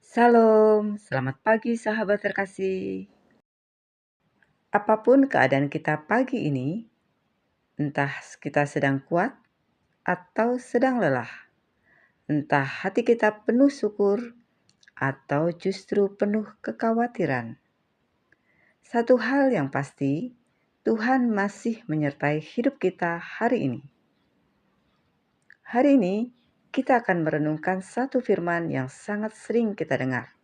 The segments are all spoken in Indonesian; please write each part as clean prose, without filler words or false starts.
Salam, selamat pagi sahabat terkasih. Apapun keadaan kita pagi ini, entah kita sedang kuat atau sedang lelah, entah hati kita penuh syukur atau justru penuh kekhawatiran. Satu hal yang pasti, Tuhan masih menyertai hidup kita hari ini. Hari ini, kita akan merenungkan satu firman yang sangat sering kita dengar,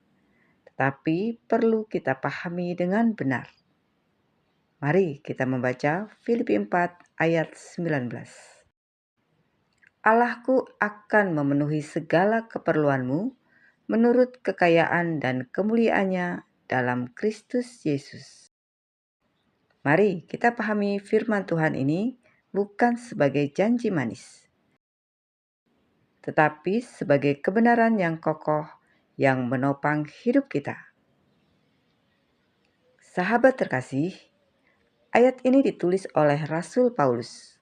tetapi perlu kita pahami dengan benar. Mari kita membaca Filipi 4 ayat 19. Allahku akan memenuhi segala keperluanmu menurut kekayaan dan kemuliaannya dalam Kristus Yesus. Mari kita pahami firman Tuhan ini bukan sebagai janji manis, tetapi sebagai kebenaran yang kokoh yang menopang hidup kita. Sahabat terkasih, ayat ini ditulis oleh Rasul Paulus.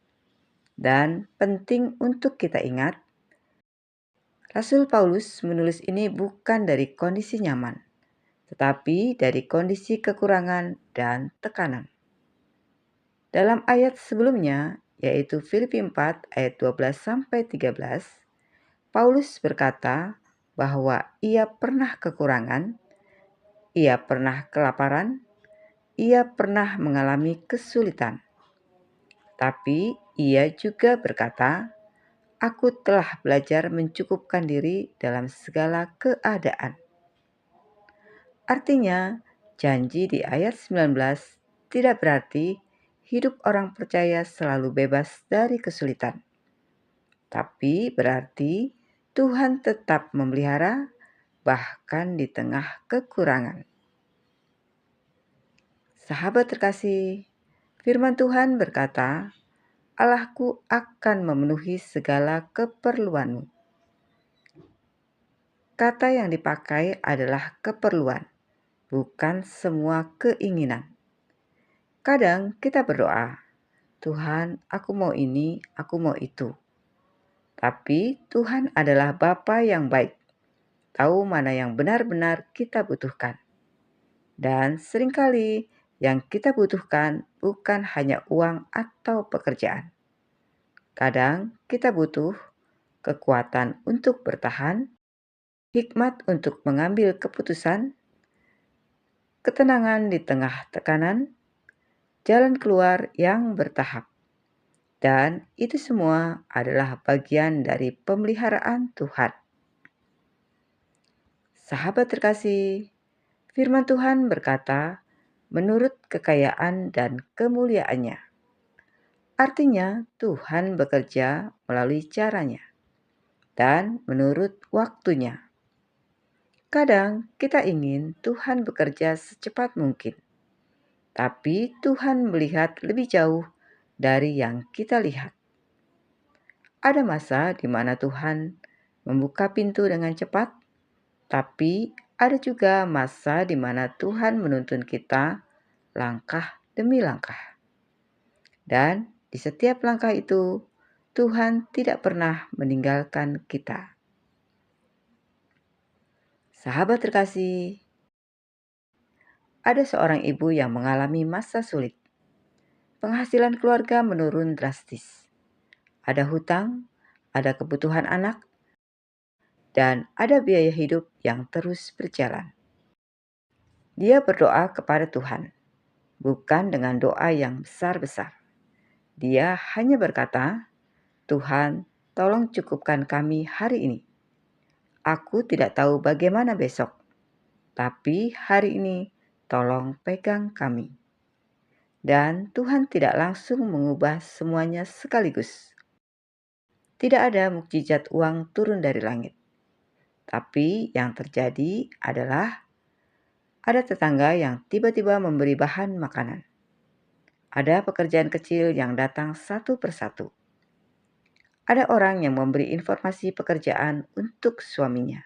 Dan penting untuk kita ingat, Rasul Paulus menulis ini bukan dari kondisi nyaman, tetapi dari kondisi kekurangan dan tekanan. Dalam ayat sebelumnya, yaitu Filipi 4 ayat 12-13, Paulus berkata bahwa ia pernah kekurangan, ia pernah kelaparan, ia pernah mengalami kesulitan. Tapi ia juga berkata, "Aku telah belajar mencukupkan diri dalam segala keadaan." Artinya, janji di ayat 19 tidak berarti hidup orang percaya selalu bebas dari kesulitan. Tapi berarti Tuhan tetap memelihara bahkan di tengah kekurangan. Sahabat terkasih, firman Tuhan berkata, Allahku akan memenuhi segala keperluanmu. Kata yang dipakai adalah keperluan, bukan semua keinginan. Kadang kita berdoa, Tuhan, aku mau ini, aku mau itu. Tapi Tuhan adalah Bapa yang baik, tahu mana yang benar-benar kita butuhkan. Dan seringkali yang kita butuhkan bukan hanya uang atau pekerjaan. Kadang kita butuh kekuatan untuk bertahan, hikmat untuk mengambil keputusan, ketenangan di tengah tekanan, jalan keluar yang bertahap. Dan itu semua adalah bagian dari pemeliharaan Tuhan. Sahabat terkasih, firman Tuhan berkata, menurut kekayaan dan kemuliaannya. Artinya Tuhan bekerja melalui caranya dan menurut waktunya. Kadang kita ingin Tuhan bekerja secepat mungkin, tapi Tuhan melihat lebih jauh dari yang kita lihat. Ada masa di mana Tuhan membuka pintu dengan cepat, tapi ada juga masa di mana Tuhan menuntun kita langkah demi langkah. Dan di setiap langkah itu, Tuhan tidak pernah meninggalkan kita. Sahabat terkasih, ada seorang ibu yang mengalami masa sulit. Penghasilan keluarga menurun drastis. Ada hutang, ada kebutuhan anak, dan ada biaya hidup yang terus berjalan. Dia berdoa kepada Tuhan, bukan dengan doa yang besar-besar. Dia hanya berkata, Tuhan, tolong cukupkan kami hari ini. Aku tidak tahu bagaimana besok, tapi hari ini tolong pegang kami. Dan Tuhan tidak langsung mengubah semuanya sekaligus. Tidak ada mukjizat uang turun dari langit. Tapi yang terjadi adalah ada tetangga yang tiba-tiba memberi bahan makanan. Ada pekerjaan kecil yang datang satu persatu. Ada orang yang memberi informasi pekerjaan untuk suaminya.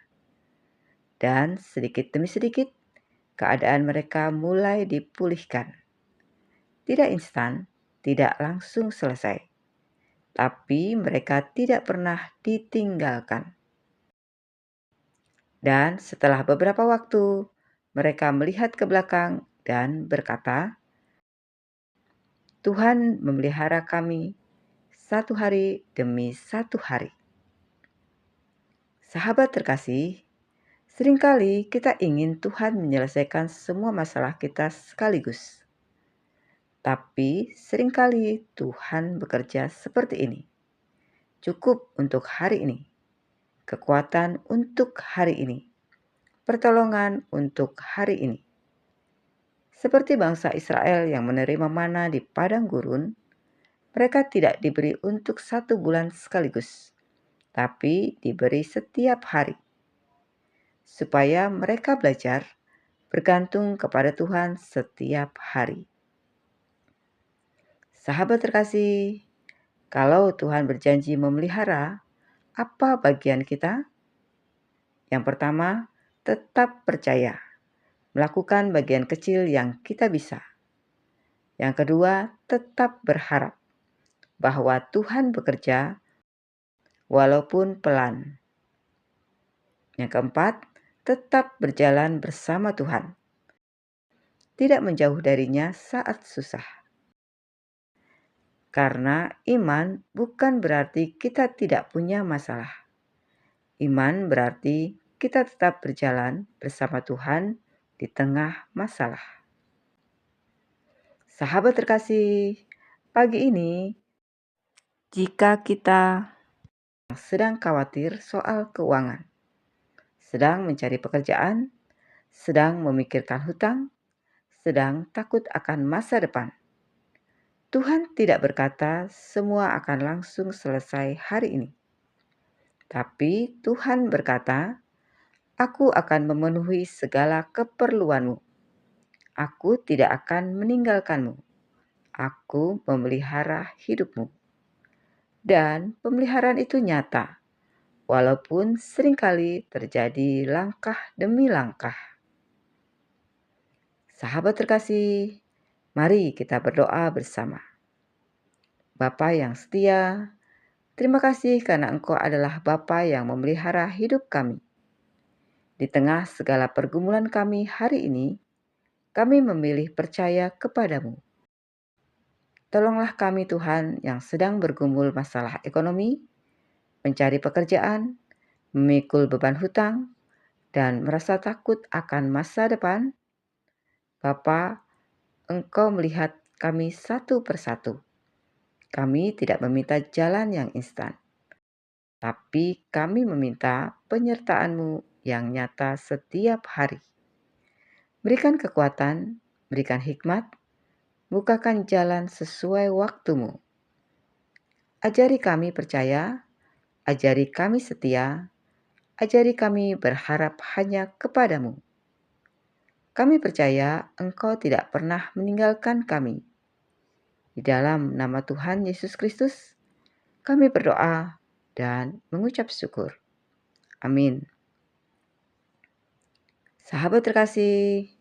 Dan sedikit demi sedikit, keadaan mereka mulai dipulihkan. Tidak instan, tidak langsung selesai. Tapi mereka tidak pernah ditinggalkan. Dan setelah beberapa waktu, mereka melihat ke belakang dan berkata, "Tuhan memelihara kami satu hari demi satu hari." Sahabat terkasih, seringkali kita ingin Tuhan menyelesaikan semua masalah kita sekaligus. Tapi seringkali Tuhan bekerja seperti ini. Cukup untuk hari ini, kekuatan untuk hari ini, pertolongan untuk hari ini. Seperti bangsa Israel yang menerima mana di padang gurun, mereka tidak diberi untuk 1 bulan sekaligus, tapi diberi setiap hari, supaya mereka belajar bergantung kepada Tuhan setiap hari. Sahabat terkasih, kalau Tuhan berjanji memelihara, apa bagian kita? Yang pertama, tetap percaya, melakukan bagian kecil yang kita bisa. Yang kedua, tetap berharap bahwa Tuhan bekerja walaupun pelan. Yang keempat, tetap berjalan bersama Tuhan, tidak menjauh darinya saat susah. Karena iman bukan berarti kita tidak punya masalah. Iman berarti kita tetap berjalan bersama Tuhan di tengah masalah. Sahabat terkasih, pagi ini jika kita sedang khawatir soal keuangan, sedang mencari pekerjaan, sedang memikirkan hutang, sedang takut akan masa depan, Tuhan tidak berkata semua akan langsung selesai hari ini. Tapi Tuhan berkata, "Aku akan memenuhi segala keperluanmu. Aku tidak akan meninggalkanmu. Aku memelihara hidupmu." Dan pemeliharaan itu nyata, walaupun seringkali terjadi langkah demi langkah. Sahabat terkasih, mari kita berdoa bersama. Bapa yang setia, terima kasih karena Engkau adalah Bapa yang memelihara hidup kami. Di tengah segala pergumulan kami hari ini, kami memilih percaya kepadamu. Tolonglah kami Tuhan yang sedang bergumul masalah ekonomi, mencari pekerjaan, memikul beban hutang, dan merasa takut akan masa depan. Bapa, Engkau melihat kami satu persatu. Kami tidak meminta jalan yang instan, tapi kami meminta penyertaan-Mu yang nyata setiap hari. Berikan kekuatan, berikan hikmat, bukakan jalan sesuai waktu-Mu. Ajari kami percaya, ajari kami setia, ajari kami berharap hanya kepadamu. Kami percaya Engkau tidak pernah meninggalkan kami. Di dalam nama Tuhan Yesus Kristus, kami berdoa dan mengucap syukur. Amin. Sahabat terkasih,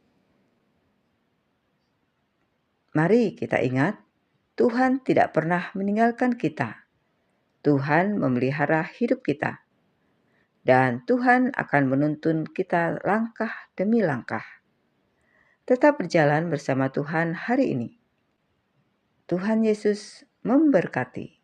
mari kita ingat, Tuhan tidak pernah meninggalkan kita. Tuhan memelihara hidup kita. Dan Tuhan akan menuntun kita langkah demi langkah. Tetap berjalan bersama Tuhan hari ini. Tuhan Yesus memberkati.